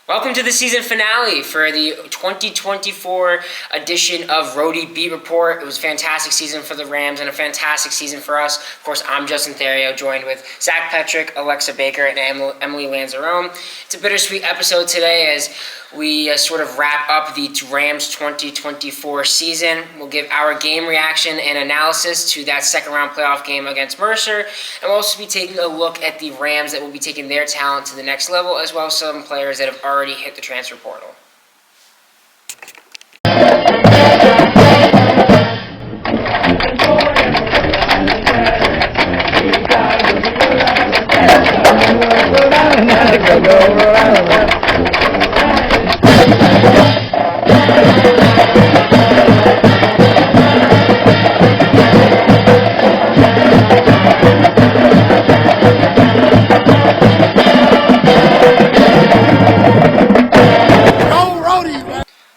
Welcome to the season finale for the 2024 edition of Rhody Beat Report. It was a fantastic season for the Rams and a fantastic season for us. Of course, I'm Justin Theriault, joined with Zach Petrick, Alexa Baker, and Emily Lanzarone. It's a bittersweet episode today as we sort of wrap up the Rams 2024 season. We'll give our game reaction and analysis to that second-round playoff game against Mercer, and we'll also be taking a look at the Rams that will be taking their talent to the next level, as well as some players that have already hit the transfer portal.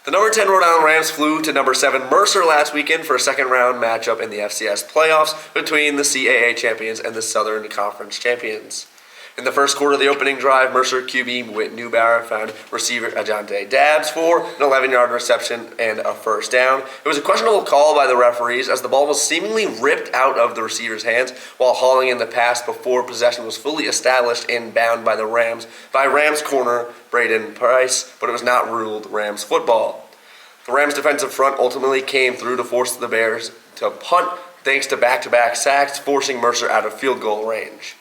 The number 10 Rhode Island Rams flew to number 7 Mercer last weekend for a second-round matchup in the FCS playoffs between the CAA champions and the Southern Conference champions. In the first quarter of the opening drive, Mercer QB Whit Newbauer found receiver Ajante Dabbs for an 11-yard reception and a first down. It was a questionable call by the referees as the ball was seemingly ripped out of the receiver's hands while hauling in the pass before possession was fully established and bound by Rams corner Braden Price, but it was not ruled Rams football. The Rams defensive front ultimately came through to force the Bears to punt thanks to back-to-back sacks, forcing Mercer out of field goal range.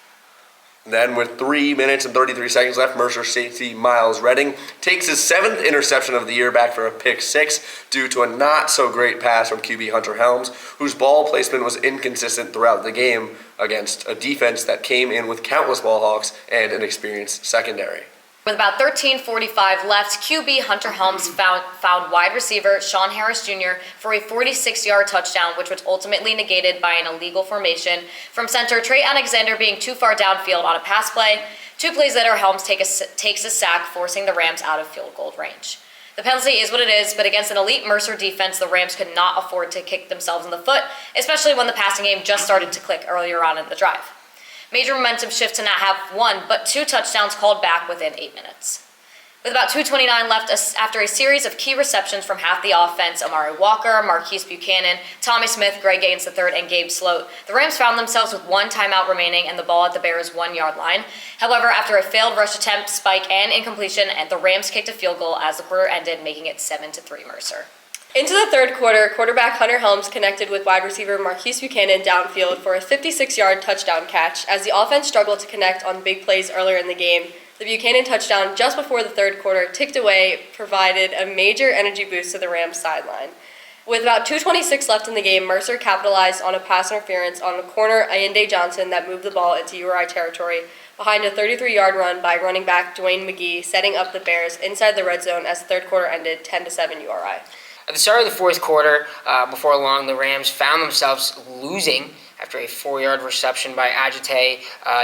And then with 3 minutes and 33 seconds left, Mercer safety Miles Redding takes his 7th interception of the year back for a pick 6 due to a not-so-great pass from QB Hunter Helms, whose ball placement was inconsistent throughout the game against a defense that came in with countless ball hawks and an experienced secondary. With about 13:45 left, QB Hunter Helms found wide receiver Sean Harris Jr. for a 46-yard touchdown, which was ultimately negated by an illegal formation from center Trey Alexander being too far downfield on a pass play. 2 plays later, Helms takes a sack, forcing the Rams out of field goal range. The penalty is what it is, but against an elite Mercer defense, the Rams could not afford to kick themselves in the foot, especially when the passing game just started to click earlier on in the drive. Major momentum shift to not have 1, but 2 touchdowns called back within 8 minutes. With about 2:29 left, after a series of key receptions from half the offense, Amari Walker, Marquise Buchanan, Tommy Smith, Greg Gaines III, and Gabe Sloat, the Rams found themselves with 1 timeout remaining and the ball at the Bears' 1-yard line. However, after a failed rush attempt, spike, and incompletion, the Rams kicked a field goal as the quarter ended, making it 7-3 Mercer. Into the third quarter, quarterback Hunter Helms connected with wide receiver Marquise Buchanan downfield for a 56-yard touchdown catch as the offense struggled to connect on big plays earlier in the game. The Buchanan touchdown just before the third quarter ticked away provided a major energy boost to the Rams sideline. With about 2:26 left in the game, Mercer capitalized on a pass interference on the corner Ayinde Johnson that moved the ball into URI territory behind a 33-yard run by running back Dwayne McGee, setting up the Bears inside the red zone as the third quarter ended 10-7 URI. At the start of the fourth quarter, before long, the Rams found themselves losing after a 4-yard reception by Ajante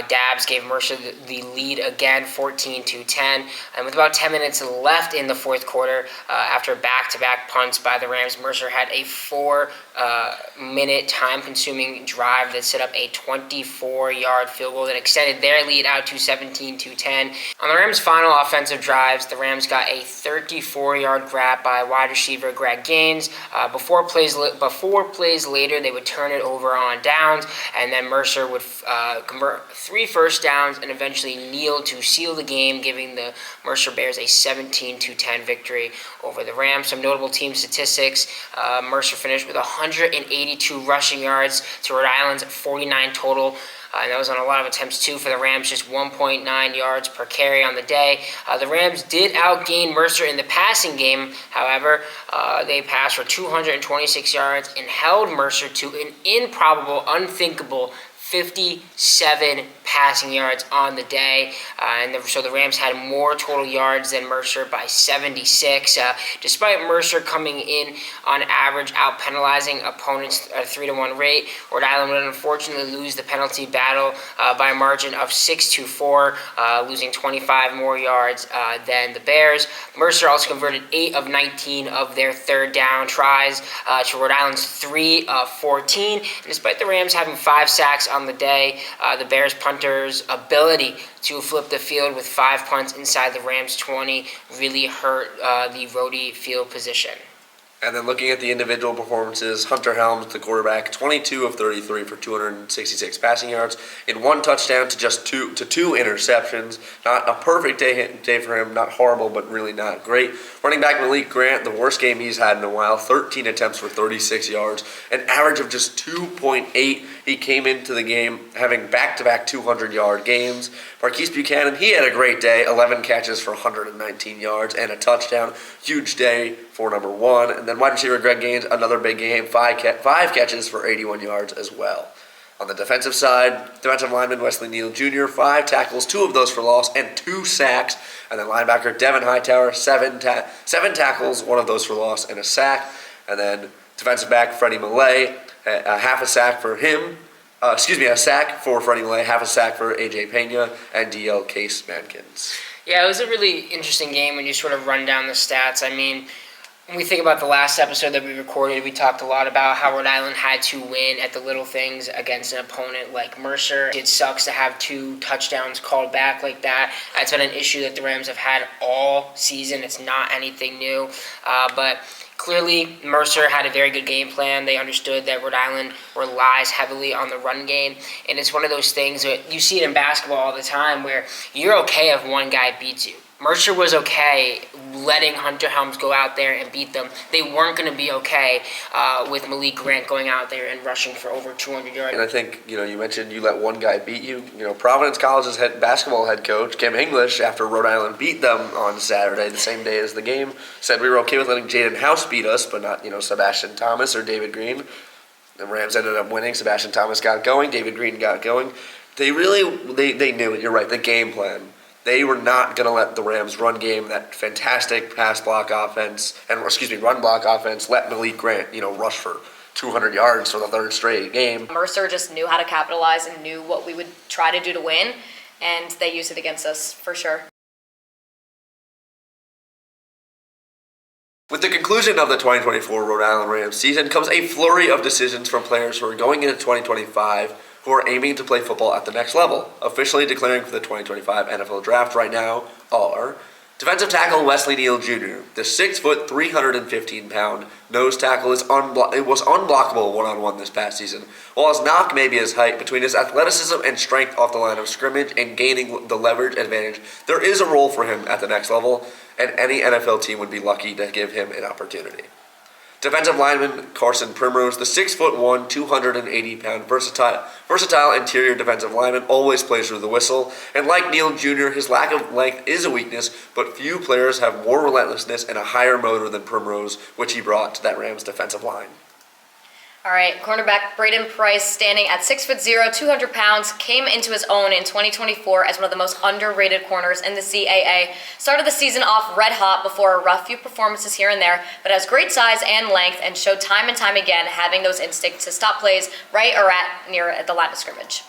Dabbs gave Mercer the lead again, 14-10. And with about 10 minutes left in the fourth quarter, after back-to-back punts by the Rams, Mercer had a 4-minute time-consuming drive that set up a 24-yard field goal that extended their lead out to 17-10. On the Rams' final offensive drives, the Rams got a 34-yard grab by wide receiver Greg Gaines. Before plays later, they would turn it over on down, and then Mercer would convert 3 first downs and eventually kneel to seal the game, giving the Mercer Bears a 17-10 victory over the Rams. Some notable team statistics: Mercer finished with 182 rushing yards to Rhode Island's 49 total. And that was on a lot of attempts, too, for the Rams, just 1.9 yards per carry on the day. The Rams did outgain Mercer in the passing game. However, they passed for 226 yards and held Mercer to an improbable, unthinkable 57 passing yards on the day, so the Rams had more total yards than Mercer by 76. Despite Mercer coming in on average out-penalizing opponents at a 3-1 rate, Rhode Island would unfortunately lose the penalty battle by a margin of 6-4, losing 25 more yards than the Bears. Mercer also converted 8 of 19 of their third down tries to Rhode Island's 3 of 14. And despite the Rams having 5 sacks on the day. The Bears punter's ability to flip the field with 5 punts inside the Rams 20 really hurt the Rhody field position. And then looking at the individual performances, Hunter Helms, the quarterback, 22 of 33 for 266 passing yards, in 1 touchdown to just two interceptions. Not a perfect day for him, not horrible, but really not great. Running back Malik Grant, the worst game he's had in a while, 13 attempts for 36 yards, an average of just 2.8. He came into the game having back-to-back 200-yard games. Marquise Buchanan, he had a great day, 11 catches for 119 yards and a touchdown. Huge day for number 1. And then wide receiver Greg Gaines, another big game, 5 catches for 81 yards as well. On the defensive side, defensive lineman Wesley Neal Jr., 5 tackles, 2 of those for loss, and 2 sacks. And then linebacker Devin Hightower, 7 tackles, 1 of those for loss, and a sack. And then defensive back Freddie Millay, a sack for Freddie Millay, half a sack for AJ Pena, and DL Case Mankins. Yeah, it was a really interesting game when you sort of run down the stats. I mean, when we think about the last episode that we recorded, we talked a lot about how Rhode Island had to win at the little things against an opponent like Mercer. It sucks to have 2 touchdowns called back like that. That's been an issue that the Rams have had all season. It's not anything new, but clearly, Mercer had a very good game plan. They understood that Rhode Island relies heavily on the run game, and it's one of those things that you see it in basketball all the time where you're okay if one guy beats you. Mercer was okay letting Hunter Helms go out there and beat them. They weren't going to be okay with Malik Grant going out there and rushing for over 200 yards. And I think, you mentioned you let one guy beat you. Providence College's basketball head coach, Kim English, after Rhode Island beat them on Saturday, the same day as the game, said we were okay with letting Jaden House beat us, but not, Sebastian Thomas or David Green. The Rams ended up winning. Sebastian Thomas got going. David Green got going. They knew it. You're right, the game plan. They were not going to let the Rams run game, that fantastic run block offense, let Malik Grant, rush for 200 yards for the 3rd straight game. Mercer just knew how to capitalize and knew what we would try to do to win, and they used it against us for sure. With the conclusion of the 2024 Rhode Island Rams season comes a flurry of decisions from players who are going into 2025 who are aiming to play football at the next level. Officially declaring for the 2025 NFL Draft right now are defensive tackle Wesley Neal Jr., the 6', 315-pound nose tackle was unblockable one-on-one this past season. While his knock may be his height, between his athleticism and strength off the line of scrimmage and gaining the leverage advantage, there is a role for him at the next level, and any NFL team would be lucky to give him an opportunity. Defensive lineman Carson Primrose, the 6'1", 280-pound versatile interior defensive lineman, always plays through the whistle. And like Neal Jr., his lack of length is a weakness, but few players have more relentlessness and a higher motor than Primrose, which he brought to that Rams defensive line. All right, cornerback Braden Price, standing at 6'0", 200 pounds, came into his own in 2024 as one of the most underrated corners in the CAA. Started the season off red hot before a rough few performances here and there, but has great size and length and showed time and time again having those instincts to stop plays right or near the line of scrimmage.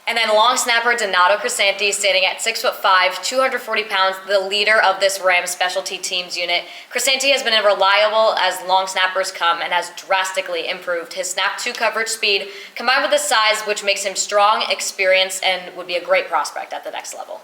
And then long snapper Donato Crisanti, standing at 6'5", 240 pounds, the leader of this Rams specialty teams unit. Crisanti has been reliable as long snappers come and has drastically improved his snap-to coverage speed, combined with his size, which makes him strong, experienced, and would be a great prospect at the next level.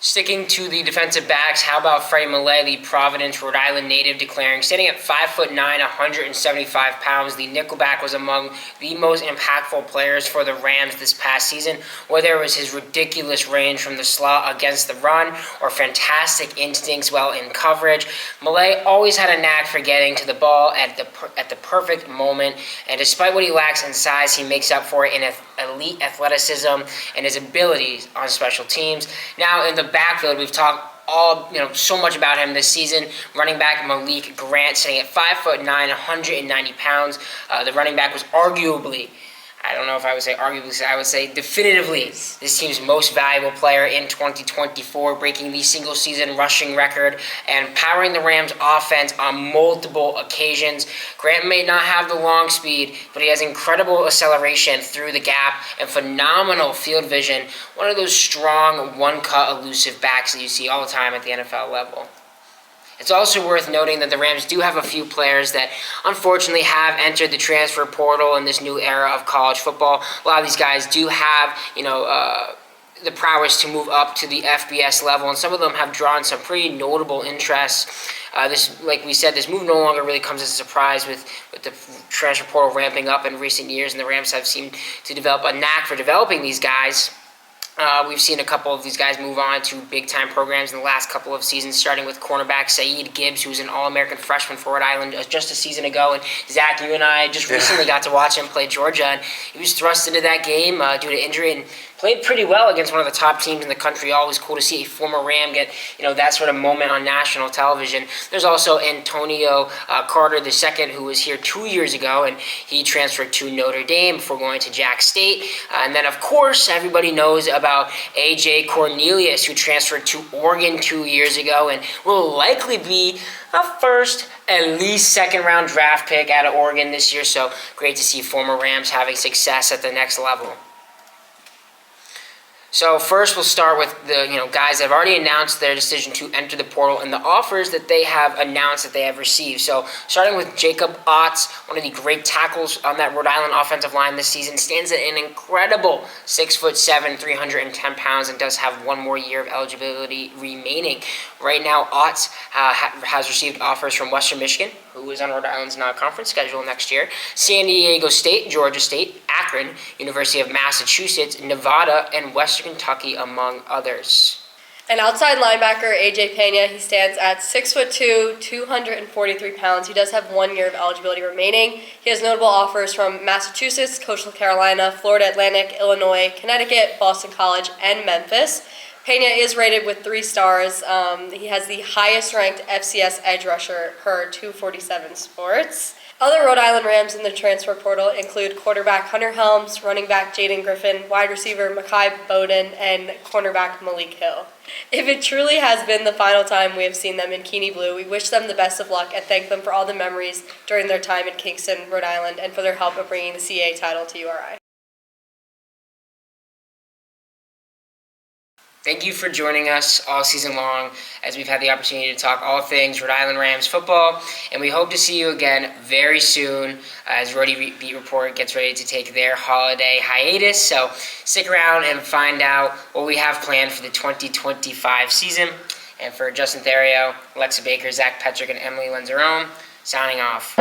Sticking to the defensive backs, how about Freddie Millay, the Providence, Rhode Island native, declaring, standing at 5'9", 175 pounds, the nickelback was among the most impactful players for the Rams this past season, whether it was his ridiculous range from the slot against the run or fantastic instincts while in coverage. Millay always had a knack for getting to the ball at the perfect moment, and despite what he lacks in size, he makes up for it in elite athleticism and his abilities on special teams. Now in the backfield, we've talked so much about him this season. Running back Malik Grant, sitting at 5'9", 190 pounds. The running back was arguably, I would say definitively this team's most valuable player in 2024, breaking the single-season rushing record and powering the Rams' offense on multiple occasions. Grant may not have the long speed, but he has incredible acceleration through the gap and phenomenal field vision. One of those strong, one-cut, elusive backs that you see all the time at the NFL level. It's also worth noting that the Rams do have a few players that unfortunately have entered the transfer portal in this new era of college football. A lot of these guys do have, the prowess to move up to the FBS level, and some of them have drawn some pretty notable interest. Like we said, this move no longer really comes as a surprise with the transfer portal ramping up in recent years, and the Rams have seemed to develop a knack for developing these guys. We've seen a couple of these guys move on to big-time programs in the last couple of seasons, starting with cornerback Saeed Gibbs, who was an All-American freshman for Rhode Island just a season ago. And Zach, you and I just recently got to watch him play Georgia, and he was thrust into that game due to injury and played pretty well against one of the top teams in the country. Always cool to see a former Ram get that sort of moment on national television. There's also Antonio Carter II, who was here 2 years ago, and he transferred to Notre Dame before going to Jack State. And then, of course, everybody knows about A.J. Cornelius, who transferred to Oregon 2 years ago and will likely be a first, at least second-round draft pick out of Oregon this year. So great to see former Rams having success at the next level. So first, we'll start with the guys that have already announced their decision to enter the portal and the offers that they have announced that they have received. So starting with Jacob Otts, one of the great tackles on that Rhode Island offensive line this season, stands at an incredible 6'7", 310 pounds, and does have one more year of eligibility remaining. Right now, Otts has received offers from Western Michigan, who is on Rhode Island's non-conference schedule next year, San Diego State, Georgia State, Akron, University of Massachusetts, Nevada, and Western Kentucky, among others. And outside linebacker A.J. Pena, he stands at 6'2", 243 pounds. He does have 1 year of eligibility remaining. He has notable offers from Massachusetts, Coastal Carolina, Florida Atlantic, Illinois, Connecticut, Boston College, and Memphis. Pena is rated with 3 stars. He has the highest ranked FCS edge rusher per 247 Sports. Other Rhode Island Rams in the transfer portal include quarterback Hunter Helms, running back Jaden Griffin, wide receiver Makai Bowden, and cornerback Malik Hill. If it truly has been the final time we have seen them in Keene Blue, we wish them the best of luck and thank them for all the memories during their time in Kingston, Rhode Island, and for their help of bringing the CAA title to URI. Thank you for joining us all season long as we've had the opportunity to talk all things Rhode Island Rams football, and we hope to see you again very soon as Rhody Beat Report gets ready to take their holiday hiatus. So stick around and find out what we have planned for the 2025 season. And for Justin Theriault, Alexa Baker, Zach Petrick, and Emily Lenzerone, signing off.